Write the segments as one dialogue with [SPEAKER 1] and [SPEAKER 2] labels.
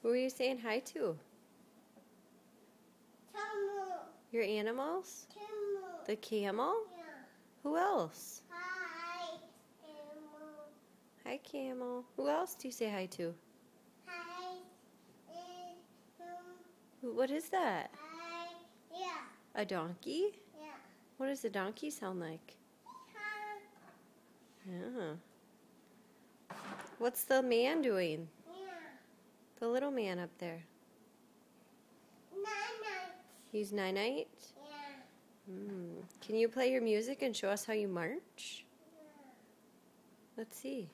[SPEAKER 1] Who are you saying hi to?
[SPEAKER 2] Camel.
[SPEAKER 1] Your animals?
[SPEAKER 2] Camel.
[SPEAKER 1] The camel?
[SPEAKER 2] Yeah.
[SPEAKER 1] Who else?
[SPEAKER 2] Hi, camel.
[SPEAKER 1] Hi, camel. Who else do you say hi to?
[SPEAKER 2] Hi,
[SPEAKER 1] What is that?
[SPEAKER 2] hi. Yeah.
[SPEAKER 1] A donkey?
[SPEAKER 2] Yeah.
[SPEAKER 1] What does a donkey sound like?
[SPEAKER 2] Hi.
[SPEAKER 1] Yeah. What's the man doing?
[SPEAKER 2] Yeah.
[SPEAKER 1] The little man up there.
[SPEAKER 2] Nana.
[SPEAKER 1] He's night-night?
[SPEAKER 2] Yeah.
[SPEAKER 1] Can you play your music and show us how you march? Let's see.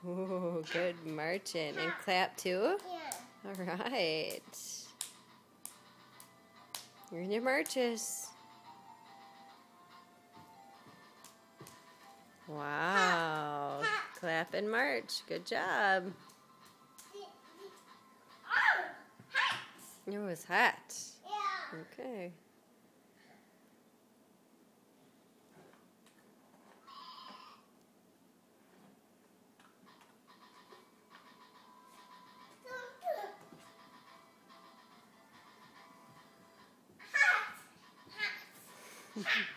[SPEAKER 1] Ooh, good marching. And clap too?
[SPEAKER 2] Yeah.
[SPEAKER 1] All right. You're in your marches. Wow. Clap and march. Good job.
[SPEAKER 2] Oh, hot.
[SPEAKER 1] It was hot.
[SPEAKER 2] Yeah.
[SPEAKER 1] Okay.
[SPEAKER 2] Hot. Hot.